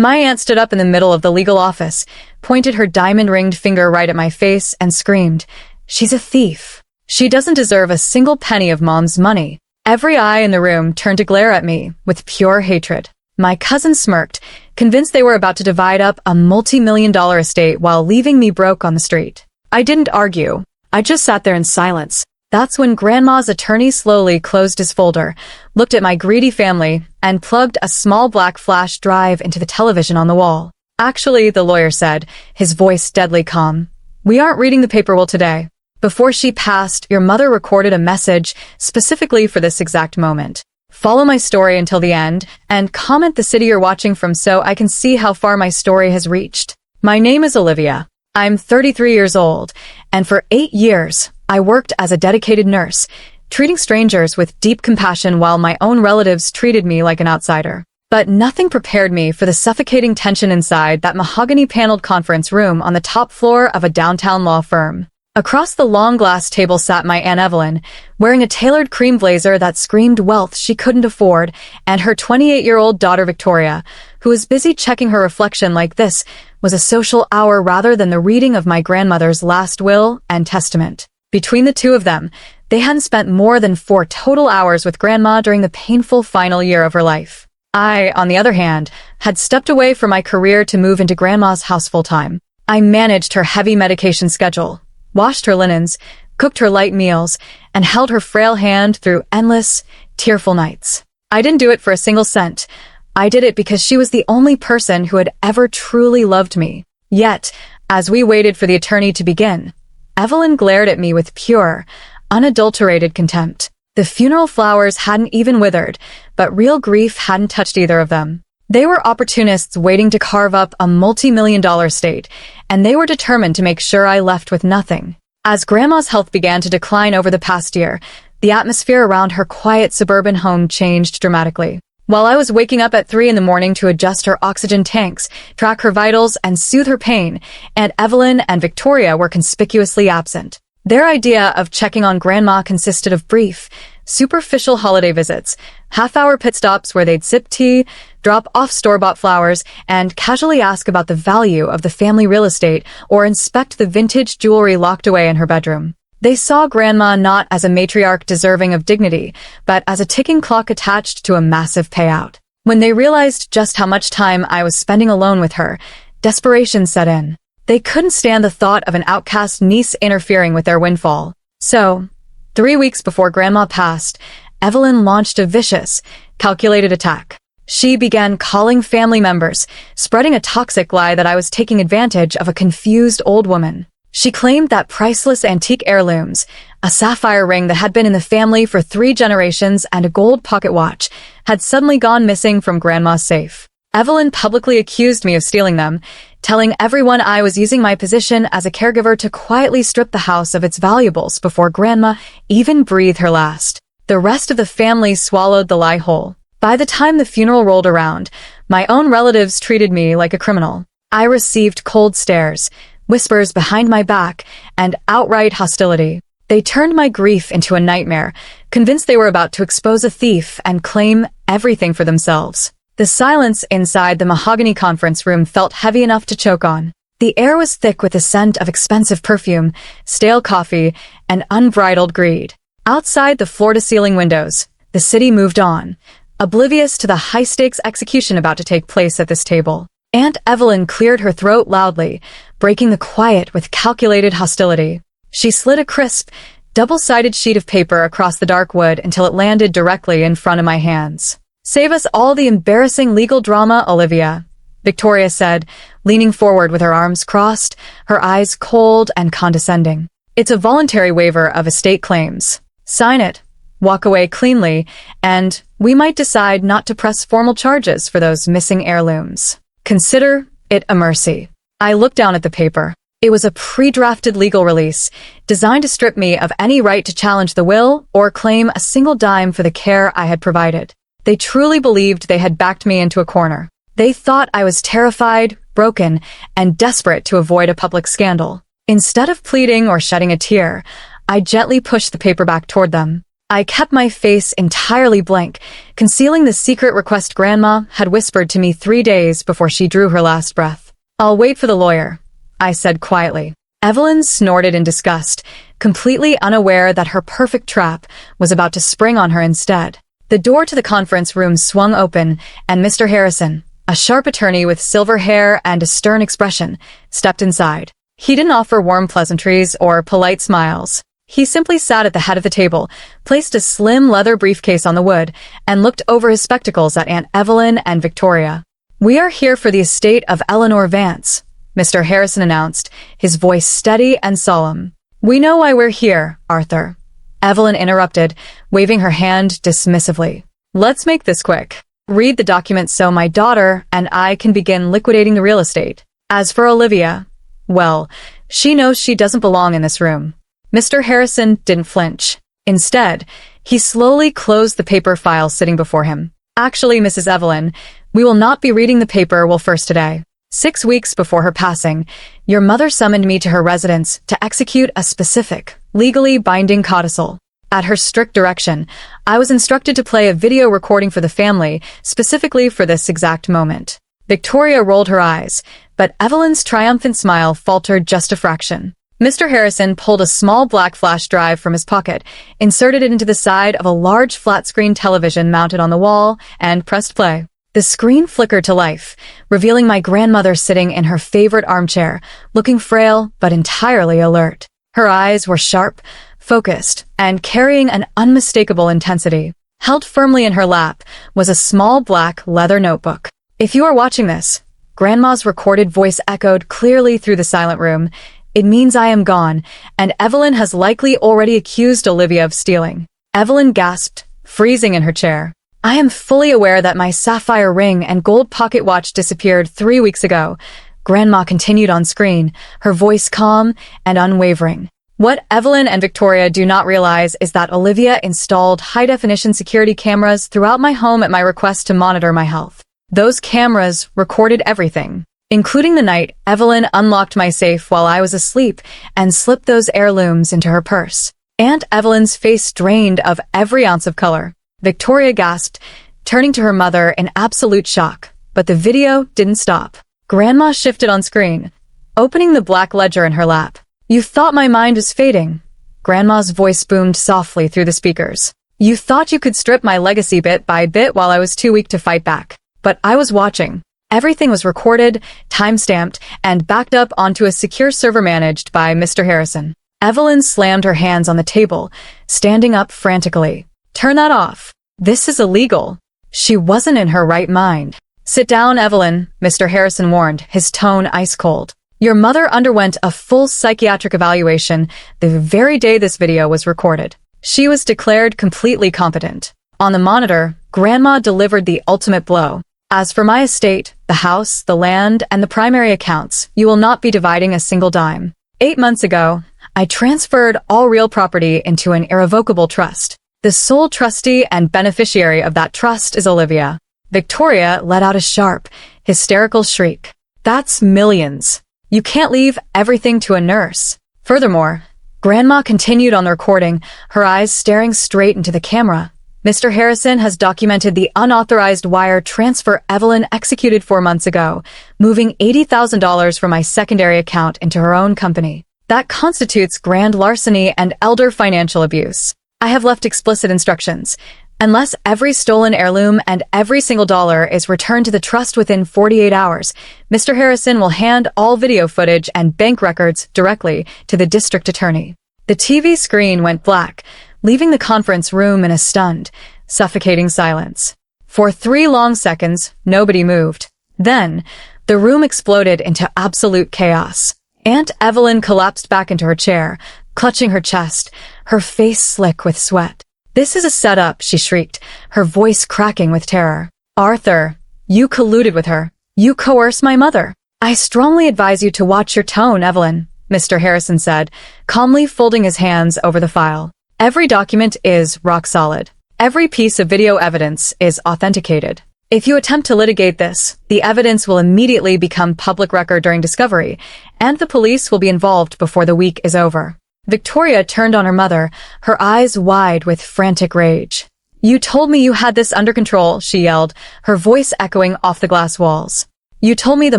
My aunt stood up in the middle of the legal office, pointed her diamond-ringed finger right at my face, and screamed, "She's a thief. She doesn't deserve a single penny of Mom's money." Every eye in the room turned to glare at me with pure hatred. My cousin smirked, convinced they were about to divide up a multi-million-dollar estate while leaving me broke on the street. I didn't argue. I just sat there in silence. That's when Grandma's attorney slowly closed his folder, looked at my greedy family, and plugged a small black flash drive into the television on the wall. "Actually," the lawyer said, his voice deadly calm, "we aren't reading the paper will today. Before she passed, your mother recorded a message specifically for this exact moment. Follow my story until the end, and comment the city you're watching from so I can see how far my story has reached. My name is Olivia. I'm 33 years old, and for 8 years, I worked as a dedicated nurse, treating strangers with deep compassion while my own relatives treated me like an outsider. But nothing prepared me for the suffocating tension inside that mahogany-paneled conference room on the top floor of a downtown law firm. Across the long glass table sat my Aunt Evelyn, wearing a tailored cream blazer that screamed wealth she couldn't afford, and her 28-year-old daughter Victoria, who was busy checking her reflection like this was a social hour rather than the reading of my grandmother's last will and testament. Between the two of them, they hadn't spent more than 4 total hours with Grandma during the painful final year of her life. I, on the other hand, had stepped away from my career to move into Grandma's house full-time. I managed her heavy medication schedule, washed her linens, cooked her light meals, and held her frail hand through endless, tearful nights. I didn't do it for a single cent. I did it because she was the only person who had ever truly loved me. Yet, as we waited for the attorney to begin, Evelyn glared at me with pure, unadulterated contempt. The funeral flowers hadn't even withered, but real grief hadn't touched either of them. They were opportunists waiting to carve up a multi-million-dollar estate, and they were determined to make sure I left with nothing. As Grandma's health began to decline over the past year, the atmosphere around her quiet suburban home changed dramatically. While I was waking up at 3 in the morning to adjust her oxygen tanks, track her vitals, and soothe her pain, Aunt Evelyn and Victoria were conspicuously absent. Their idea of checking on Grandma consisted of brief, superficial holiday visits, half-hour pit stops where they'd sip tea, drop off store-bought flowers, and casually ask about the value of the family real estate or inspect the vintage jewelry locked away in her bedroom. They saw Grandma not as a matriarch deserving of dignity, but as a ticking clock attached to a massive payout. When they realized just how much time I was spending alone with her, desperation set in. They couldn't stand the thought of an outcast niece interfering with their windfall. So, 3 weeks before Grandma passed, Evelyn launched a vicious, calculated attack. She began calling family members, spreading a toxic lie that I was taking advantage of a confused old woman. She claimed that priceless antique heirlooms, a sapphire ring that had been in the family for 3 generations and a gold pocket watch, had suddenly gone missing from Grandma's safe. Evelyn publicly accused me of stealing them, telling everyone I was using my position as a caregiver to quietly strip the house of its valuables before Grandma even breathed her last. The rest of the family swallowed the lie whole. By the time the funeral rolled around, my own relatives treated me like a criminal. I received cold stares, whispers behind my back, and outright hostility. They turned my grief into a nightmare, convinced they were about to expose a thief and claim everything for themselves. The silence inside the mahogany conference room felt heavy enough to choke on. The air was thick with the scent of expensive perfume, stale coffee, and unbridled greed. Outside the floor-to-ceiling windows, the city moved on, oblivious to the high-stakes execution about to take place at this table. Aunt Evelyn cleared her throat loudly, breaking the quiet with calculated hostility. She slid a crisp, double-sided sheet of paper across the dark wood until it landed directly in front of my hands. "Save us all the embarrassing legal drama, Olivia," Victoria said, leaning forward with her arms crossed, her eyes cold and condescending. "It's a voluntary waiver of estate claims. Sign it, walk away cleanly, and we might decide not to press formal charges for those missing heirlooms. Consider it a mercy." I looked down at the paper. It was a pre-drafted legal release, designed to strip me of any right to challenge the will or claim a single dime for the care I had provided. They truly believed they had backed me into a corner. They thought I was terrified, broken, and desperate to avoid a public scandal. Instead of pleading or shedding a tear, I gently pushed the paper back toward them. I kept my face entirely blank, concealing the secret request Grandma had whispered to me 3 days before she drew her last breath. "I'll wait for the lawyer," I said quietly. Evelyn snorted in disgust, completely unaware that her perfect trap was about to spring on her instead. The door to the conference room swung open, and Mr. Harrison, a sharp attorney with silver hair and a stern expression, stepped inside. He didn't offer warm pleasantries or polite smiles. He simply sat at the head of the table, placed a slim leather briefcase on the wood, and looked over his spectacles at Aunt Evelyn and Victoria. "We are here for the estate of Eleanor Vance," Mr. Harrison announced, his voice steady and solemn. "We know why we're here, Arthur," Evelyn interrupted, waving her hand dismissively. "Let's make this quick. Read the document so my daughter and I can begin liquidating the real estate. As for Olivia, well, she knows she doesn't belong in this room." Mr. Harrison didn't flinch. Instead, he slowly closed the paper file sitting before him. "Actually, Mrs. Evelyn, we will not be reading the paper will first today. 6 weeks before her passing, your mother summoned me to her residence to execute a specific, legally binding codicil. At her strict direction, I was instructed to play a video recording for the family, specifically for this exact moment." Victoria rolled her eyes, but Evelyn's triumphant smile faltered just a fraction. Mr. Harrison pulled a small black flash drive from his pocket, inserted it into the side of a large flat-screen television mounted on the wall, and pressed play. The screen flickered to life, revealing my grandmother sitting in her favorite armchair, looking frail but entirely alert. Her eyes were sharp, focused, and carrying an unmistakable intensity. Held firmly in her lap was a small black leather notebook. "If you are watching this," Grandma's recorded voice echoed clearly through the silent room, "it means I am gone, and Evelyn has likely already accused Olivia of stealing." Evelyn gasped, freezing in her chair. "I am fully aware that my sapphire ring and gold pocket watch disappeared 3 weeks ago," Grandma continued on screen, her voice calm and unwavering. "What Evelyn and Victoria do not realize is that Olivia installed high-definition security cameras throughout my home at my request to monitor my health. Those cameras recorded everything, including the night Evelyn unlocked my safe while I was asleep and slipped those heirlooms into her purse." Aunt Evelyn's face drained of every ounce of color. Victoria gasped, turning to her mother in absolute shock, but the video didn't stop. Grandma shifted on screen, opening the black ledger in her lap. "You thought my mind was fading." Grandma's voice boomed softly through the speakers. "You thought you could strip my legacy bit by bit while I was too weak to fight back. But I was watching. Everything was recorded, time-stamped, and backed up onto a secure server managed by Mr. Harrison." Evelyn slammed her hands on the table, standing up frantically. "Turn that off. This is illegal." She wasn't in her right mind. "Sit down, Evelyn," Mr. Harrison warned, his tone ice-cold. "Your mother underwent a full psychiatric evaluation the very day this video was recorded. She was declared completely competent." On the monitor, Grandma delivered the ultimate blow. "As for my estate, the house, the land, and the primary accounts, you will not be dividing a single dime. 8 months ago, I transferred all real property into an irrevocable trust. The sole trustee and beneficiary of that trust is Olivia." Victoria let out a sharp, hysterical shriek. "That's millions. You can't leave everything to a nurse." Furthermore, Grandma continued on the recording, her eyes staring straight into the camera. "Mr. Harrison has documented the unauthorized wire transfer Evelyn executed 4 months ago, moving $80,000 from my secondary account into her own company. That constitutes grand larceny and elder financial abuse. I have left explicit instructions. Unless every stolen heirloom and every single dollar is returned to the trust within 48 hours, Mr. Harrison will hand all video footage and bank records directly to the district attorney." The TV screen went black, leaving the conference room in a stunned, suffocating silence. For 3 long seconds, nobody moved. Then, the room exploded into absolute chaos. Aunt Evelyn collapsed back into her chair, clutching her chest, her face slick with sweat. "This is a setup," she shrieked, her voice cracking with terror. "Arthur, you colluded with her. You coerced my mother." "I strongly advise you to watch your tone, Evelyn," Mr. Harrison said, calmly folding his hands over the file. "Every document is rock solid. Every piece of video evidence is authenticated. If you attempt to litigate this, the evidence will immediately become public record during discovery, and the police will be involved before the week is over." Victoria turned on her mother, her eyes wide with frantic rage. "You told me you had this under control," she yelled, her voice echoing off the glass walls. "You told me the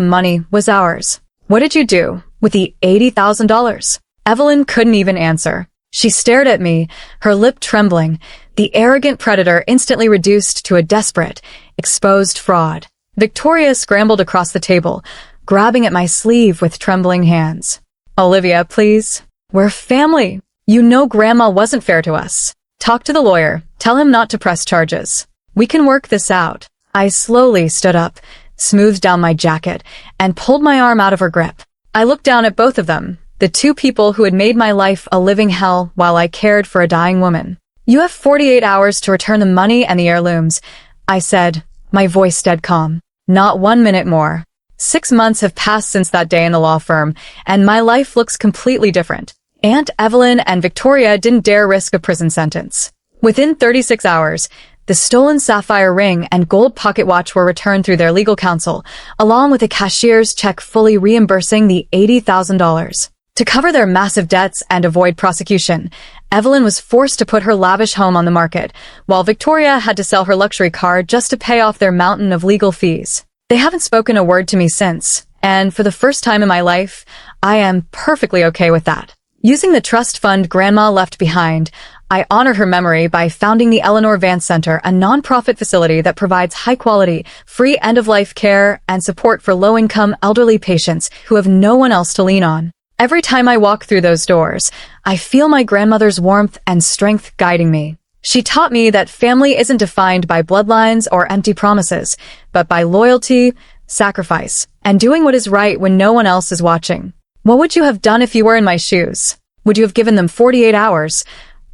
money was ours. What did you do with the $80,000? Evelyn couldn't even answer. She stared at me, her lip trembling, the arrogant predator instantly reduced to a desperate, exposed fraud. Victoria scrambled across the table, grabbing at my sleeve with trembling hands. "Olivia, please. We're family. You know Grandma wasn't fair to us. Talk to the lawyer. Tell him not to press charges. We can work this out." I slowly stood up, smoothed down my jacket, and pulled my arm out of her grip. I looked down at both of them, the two people who had made my life a living hell while I cared for a dying woman. "You have 48 hours to return the money and the heirlooms," I said, my voice dead calm. "Not 1 minute more." 6 months have passed since that day in the law firm, and my life looks completely different. Aunt Evelyn and Victoria didn't dare risk a prison sentence. Within 36 hours, the stolen sapphire ring and gold pocket watch were returned through their legal counsel, along with a cashier's check fully reimbursing the $80,000. To cover their massive debts and avoid prosecution, Evelyn was forced to put her lavish home on the market, while Victoria had to sell her luxury car just to pay off their mountain of legal fees. They haven't spoken a word to me since, and for the first time in my life, I am perfectly okay with that. Using the trust fund Grandma left behind, I honor her memory by founding the Eleanor Vance Center, a nonprofit facility that provides high-quality, free end-of-life care and support for low-income elderly patients who have no one else to lean on. Every time I walk through those doors, I feel my grandmother's warmth and strength guiding me. She taught me that family isn't defined by bloodlines or empty promises, but by loyalty, sacrifice, and doing what is right when no one else is watching. What would you have done if you were in my shoes? Would you have given them 48 hours?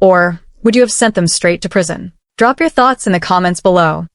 Or would you have sent them straight to prison? Drop your thoughts in the comments below.